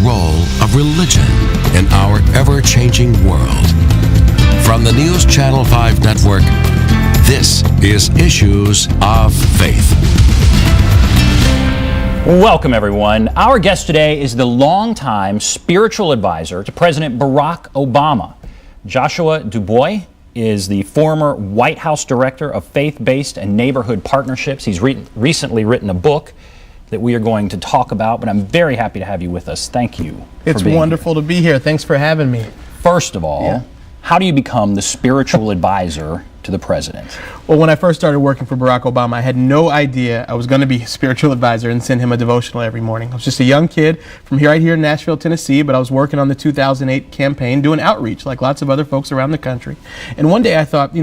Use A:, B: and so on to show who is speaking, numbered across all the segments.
A: role of religion in our ever-changing world. From the News Channel 5 network, this is Issues of Faith.
B: Welcome, everyone. Our guest today is the longtime spiritual advisor to President Barack Obama. Joshua DuBois is the former White House Director of Faith-Based and Neighborhood Partnerships. He's recently written a book that we are going to talk about, but I'm very happy to have you with us. Thank you.
C: It's wonderful to be here. Thanks for having me.
B: First of all, how do you become the spiritual advisor to the president?
C: Well, when I first started working for Barack Obama, I had no idea I was going to be a spiritual advisor and send him a devotional every morning. I was just a young kid from right here in Nashville, Tennessee, but I was working on the 2008 campaign, doing outreach like lots of other folks around the country. And one day I thought,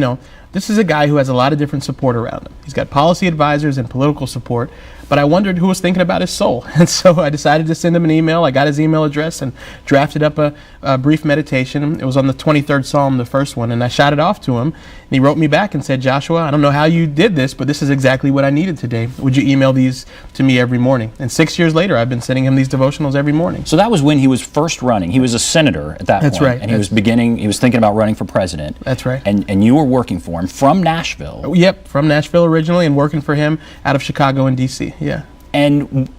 C: this is a guy who has a lot of different support around him. He's got policy advisors and political support, but I wondered who was thinking about his soul. And so I decided to send him an email. I got his email address and drafted up a brief meditation. It was on the 23rd Psalm, the first one, and I shot it off to him. And he wrote me back and said, Joshua, I don't know how you did this, but this is exactly what I needed today. Would you email these to me every morning? And 6 years later, I've been sending him these devotionals every morning.
B: So that was when he was first running. He was a senator at that point.
C: That's right.
B: And he was thinking about running for president.
C: That's right.
B: And you were working for him from Nashville.
C: Yep, from Nashville originally, and working for him out of Chicago and D.C., yeah.
B: And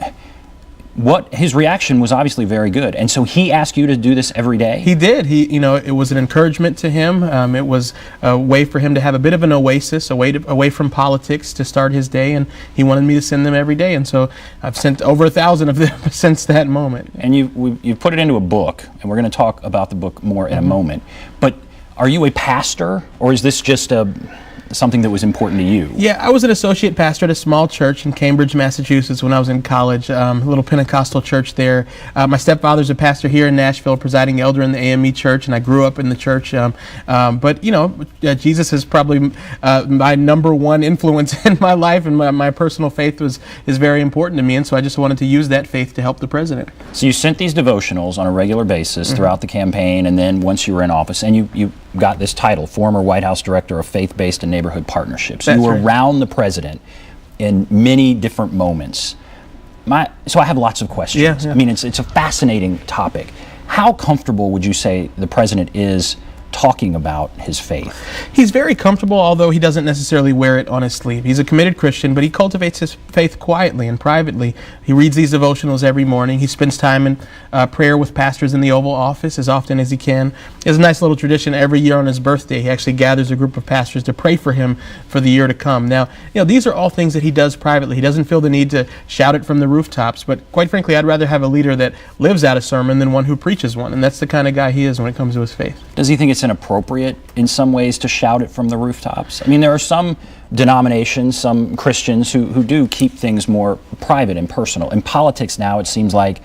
B: his reaction was obviously very good. And so he asked you to do this every day?
C: He did. It was an encouragement to him. It was a way for him to have a bit of an oasis, away from politics to start his day. And he wanted me to send them every day. And so I've sent over 1,000 of them since that moment.
B: And you put it into a book, and we're going to talk about the book more in a moment. But are you a pastor, or is this just something that was important to you?
C: Yeah, I was an associate pastor at a small church in Cambridge, Massachusetts when I was in college, a little Pentecostal church there. My stepfather's a pastor here in Nashville, presiding elder in the AME church, and I grew up in the church. But Jesus is probably my number one influence in my life, and my personal faith is very important to me, and so I just wanted to use that faith to help the president.
B: So you sent these devotionals on a regular basis throughout the campaign, and then once you were in office, and you got this title, former White House Director of Faith-Based and Neighborhood Partnerships.
C: That's
B: you were
C: right.
B: around the president in many different moments. So I have lots of questions.
C: Yeah.
B: I mean, it's a fascinating topic. How comfortable would you say the president is talking about his faith?
C: He's very comfortable, although he doesn't necessarily wear it on his sleeve. He's a committed Christian, but he cultivates his faith quietly and privately. He reads these devotionals every morning. He spends time in prayer with pastors in the Oval Office as often as he can. He has a nice little tradition every year on his birthday. He actually gathers a group of pastors to pray for him for the year to come. Now, these are all things that he does privately. He doesn't feel the need to shout it from the rooftops, but quite frankly, I'd rather have a leader that lives out a sermon than one who preaches one, and that's the kind of guy he is when it comes to his faith.
B: Does he think it's inappropriate in some ways to shout it from the rooftops? I mean, there are some denominations, some Christians who do keep things more private and personal. In politics now, it seems like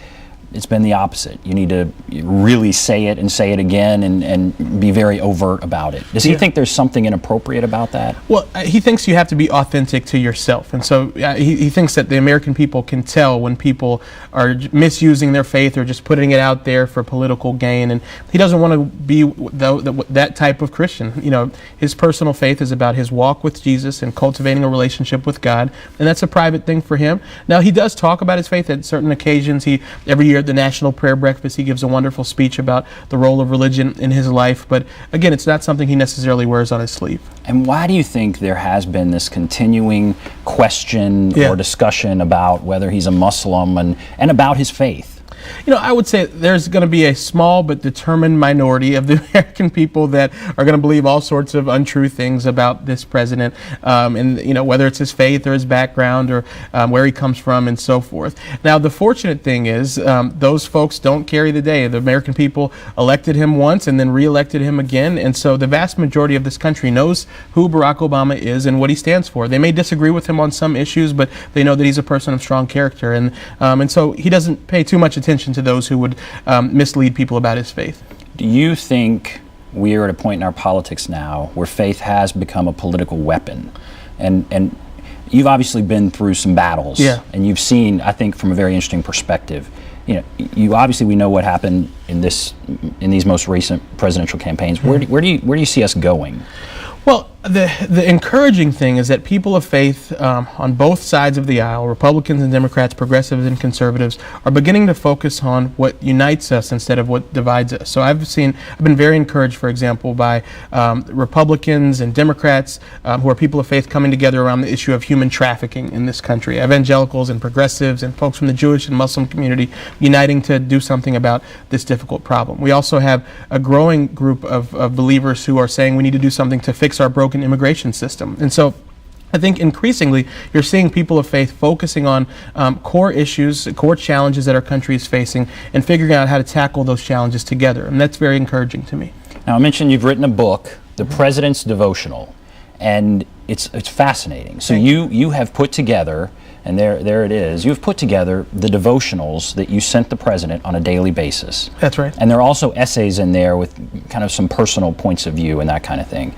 B: it's been the opposite. You need to really say it and say it again and be very overt about it. Does he think there's something inappropriate about that?
C: Well, he thinks you have to be authentic to yourself. And so he thinks that the American people can tell when people are misusing their faith or just putting it out there for political gain. And he doesn't want to be that type of Christian. His personal faith is about his walk with Jesus and cultivating a relationship with God. And that's a private thing for him. Now, he does talk about his faith at certain occasions. Every year at the National Prayer Breakfast, he gives a wonderful speech about the role of religion in his life. But again, it's not something he necessarily wears on his sleeve.
B: And why do you think there has been this continuing question or discussion about whether he's a Muslim and about his faith?
C: I would say there's going to be a small but determined minority of the American people that are going to believe all sorts of untrue things about this president, and whether it's his faith or his background or where he comes from and so forth. Now, the fortunate thing is those folks don't carry the day. The American people elected him once and then re-elected him again, and so the vast majority of this country knows who Barack Obama is and what he stands for. They may disagree with him on some issues, but they know that he's a person of strong character, and so he doesn't pay too much attention to those who would mislead people about his faith.
B: Do you think we are at a point in our politics now where faith has become a political weapon? And you've obviously been through some battles, and you've seen, I think, from a very interesting perspective. We know what happened in these most recent presidential campaigns. Where do you see us going?
C: Well, The encouraging thing is that people of faith on both sides of the aisle, Republicans and Democrats, progressives and conservatives, are beginning to focus on what unites us instead of what divides us. So I've been very encouraged, for example, by Republicans and Democrats who are people of faith coming together around the issue of human trafficking in this country. Evangelicals and progressives and folks from the Jewish and Muslim community uniting to do something about this difficult problem. We also have a growing group of believers who are saying we need to do something to fix our broken immigration system. And so I think increasingly you're seeing people of faith focusing on core issues, core challenges that our country is facing, and figuring out how to tackle those challenges together. And that's very encouraging to me.
B: Now, I mentioned you've written a book, The President's Devotional, and it's fascinating. So you have put together, and there it is, you've put together the devotionals that you sent the president on a daily basis.
C: That's right.
B: And there are also essays in there with kind of some personal points of view and that kind of thing.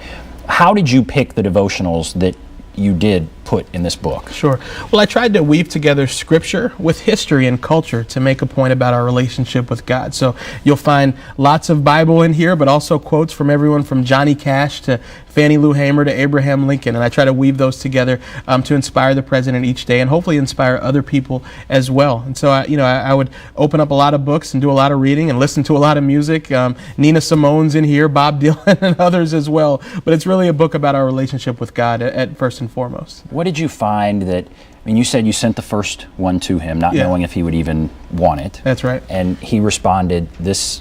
B: How did you pick the devotionals that you did put in this book?
C: Sure. Well, I tried to weave together scripture with history and culture to make a point about our relationship with God. So you'll find lots of Bible in here, but also quotes from everyone from Johnny Cash to Fannie Lou Hamer to Abraham Lincoln. And I try to weave those together to inspire the president each day and hopefully inspire other people as well. And so I would open up a lot of books and do a lot of reading and listen to a lot of music. Nina Simone's in here, Bob Dylan, and others as well. But it's really a book about our relationship with God at first and foremost.
B: What did you find that, I mean, you said you sent the first one to him, not knowing if he would even want it.
C: That's right.
B: And he responded, this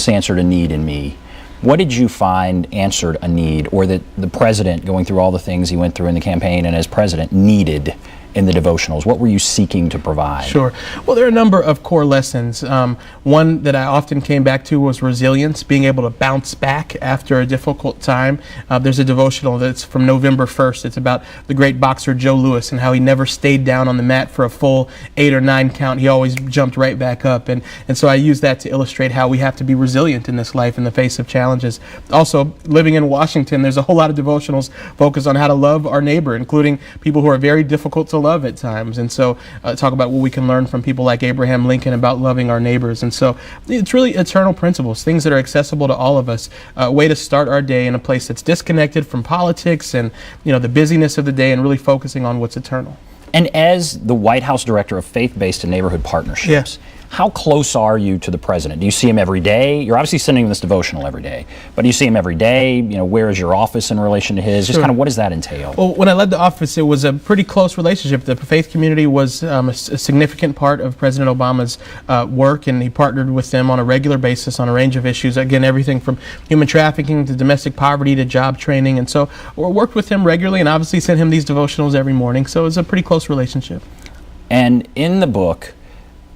B: answered a need in me. What did you find answered a need, or that the president, going through all the things he went through in the campaign and as president, needed in the devotionals? What were you seeking to provide?
C: Sure. Well, there are a number of core lessons. One that I often came back to was resilience, being able to bounce back after a difficult time. There's a devotional that's from November 1st. It's about the great boxer Joe Louis and how he never stayed down on the mat for a full 8 or 9 count. He always jumped right back up. And so I use that to illustrate how we have to be resilient in this life in the face of challenges. Also, living in Washington, there's a whole lot of devotionals focused on how to love our neighbor, including people who are very difficult to love at times. And so talk about what we can learn from people like Abraham Lincoln about loving our neighbors. And so it's really eternal principles, things that are accessible to all of us, a way to start our day in a place that's disconnected from politics and the busyness of the day, and really focusing on what's eternal.
B: And as the White House Director of Faith-Based and Neighborhood Partnerships, how close are you to the president? Do you see him every day? You're obviously sending him this devotional every day, but do you see him every day? Where is your office in relation to his?
C: Sure.
B: Just kind of what does that entail?
C: Well, when I led the office, it was a pretty close relationship. The faith community was a significant part of President Obama's work, and he partnered with them on a regular basis on a range of issues. Again, everything from human trafficking to domestic poverty to job training. And so we worked with him regularly and obviously sent him these devotionals every morning. So it was a pretty close relationship.
B: And in the book,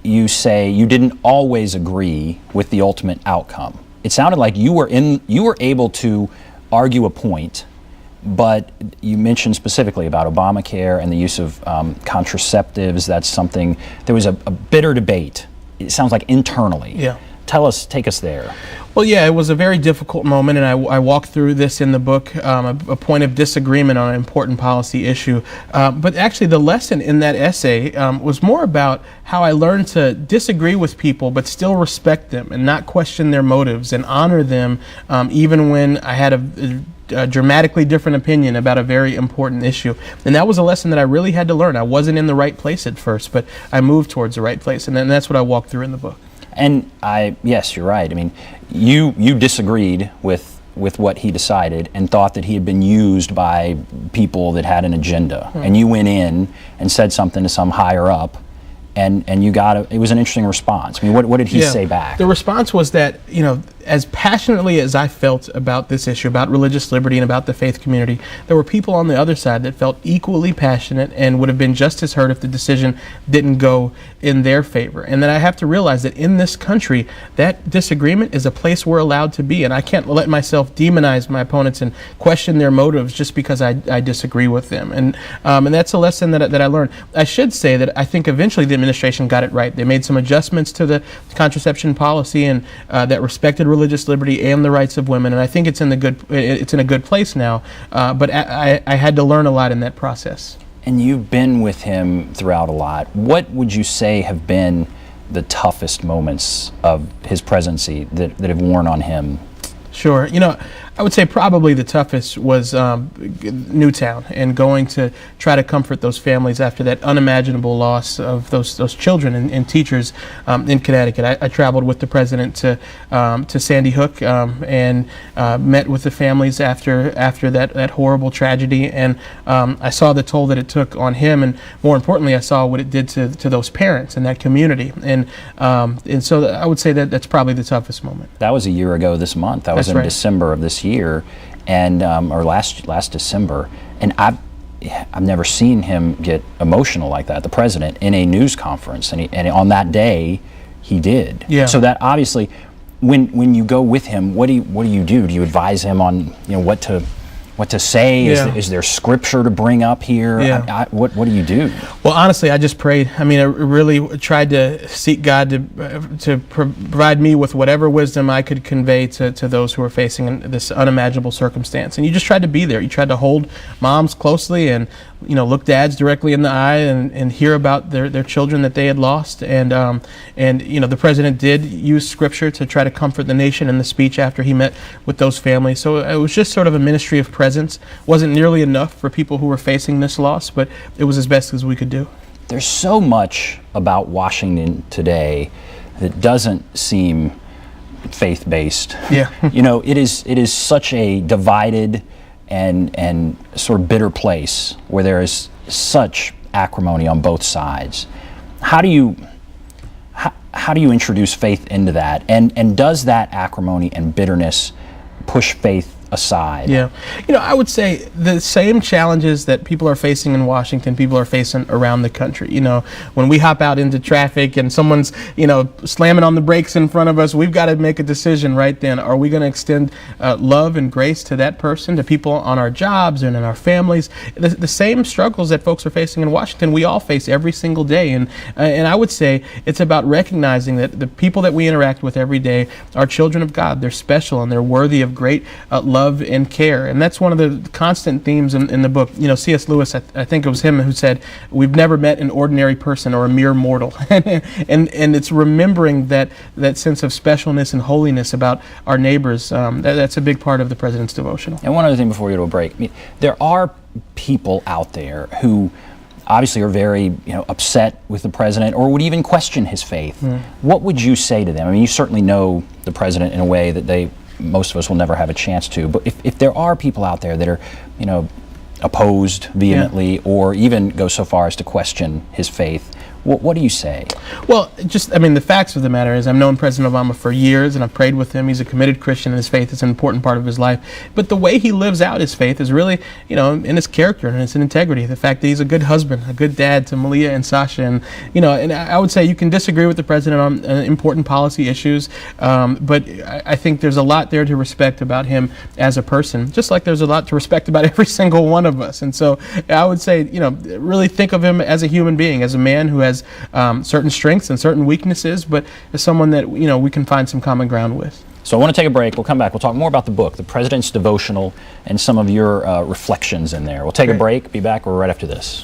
B: you say you didn't always agree with the ultimate outcome. It sounded like you were able to argue a point, but you mentioned specifically about Obamacare and the use of contraceptives. That's something, there was a bitter debate. It sounds like internally.
C: Yeah.
B: Take us there.
C: Well, yeah, it was a very difficult moment, and I walk through this in the book, a point of disagreement on an important policy issue. But actually, the lesson in that essay was more about how I learned to disagree with people, but still respect them and not question their motives and honor them, even when I had a dramatically different opinion about a very important issue. And that was a lesson that I really had to learn. I wasn't in the right place at first, but I moved towards the right place, and that's what I walk through in the book.
B: And yes, you're right. I mean, you disagreed with what he decided and thought that he had been used by people that had an agenda. And you went in and said something to some higher up, and you got it was an interesting response. I mean, what did he say back?
C: The response was that, as passionately as I felt about this issue, about religious liberty and about the faith community, there were people on the other side that felt equally passionate and would have been just as hurt if the decision didn't go in their favor. And that I have to realize that in this country, that disagreement is a place we're allowed to be, and I can't let myself demonize my opponents and question their motives just because I disagree with them. And that's a lesson that I learned. I should say that I think eventually the administration got it right. They made some adjustments to the contraception policy and that respected religious liberty and the rights of women, and I think it's in a good place now. But I had to learn a lot in that process.
B: And you've been with him throughout a lot. What would you say have been the toughest moments of his presidency that have worn on him?
C: Sure. I would say probably the toughest was Newtown, and going to try to comfort those families after that unimaginable loss of those children and teachers in Connecticut. I traveled with the president to Sandy Hook and met with the families after that horrible tragedy, and I saw the toll that it took on him, and more importantly, I saw what it did to those parents and that community, and so I would say that that's probably the toughest moment.
B: That was a year ago this month. That was in December of this year, and or last December, and I've never seen him get emotional like that. The president in a news conference, and on that day, he did.
C: Yeah.
B: So that obviously, when you go with him, what do you do? Do you advise him on what to say?
C: Yeah.
B: Is there scripture to bring up here?
C: Yeah.
B: What do you do?
C: Well, honestly, I just prayed. I mean, I really tried to seek God to provide me with whatever wisdom I could convey to those who are facing this unimaginable circumstance. And you just tried to be there. You tried to hold moms closely and look dads directly in the eye and hear about their children that they had lost. And the president did use scripture to try to comfort the nation in the speech after he met with those families. So it was just sort of a ministry of presence. Wasn't nearly enough for people who were facing this loss, but it was as best as we could do.
B: There's so much about Washington today that doesn't seem faith-based.
C: Yeah.
B: It is such a divided and sort of bitter place where there is such acrimony on both sides. How do you introduce faith into that? And does that acrimony and bitterness push faith aside?
C: Yeah. I would say the same challenges that people are facing in Washington, people are facing around the country. When we hop out into traffic and someone's, slamming on the brakes in front of us, we've got to make a decision right then. Are we going to extend love and grace to that person, to people on our jobs and in our families? The same struggles that folks are facing in Washington, we all face every single day. And I would say it's about recognizing that the people that we interact with every day are children of God. They're special and they're worthy of great love and care, and that's one of the constant themes in the book. C.S. Lewis, I think it was him who said, "We've never met an ordinary person or a mere mortal," and it's remembering that sense of specialness and holiness about our neighbors. That's a big part of the president's devotional.
B: And one other thing before we go to a break, there are people out there who obviously are very upset with the president or would even question his faith. What would you say to them? I mean, you certainly know the president in a way that most of us will never have a chance to, but if there are people out there that are opposed vehemently or even go so far as to question his faith, what do you say? Well,
C: the facts of the matter is I've known President Obama for years and I've prayed with him. He's a committed Christian and his faith is an important part of his life. But the way he lives out his faith is really, in his character and his integrity. The fact that he's a good husband, a good dad to Malia and Sasha. And, and I would say you can disagree with the president on important policy issues, but I think there's a lot there to respect about him as a person, just like there's a lot to respect about every single one of us. And so I would say, really think of him as a human being, as a man who has certain strengths and certain weaknesses, but as someone that we can find some common ground with.
B: So I want to take a break. We'll come back. We'll talk more about the book, The President's Devotional, and some of your reflections in there. We'll take a break. Be back right after this.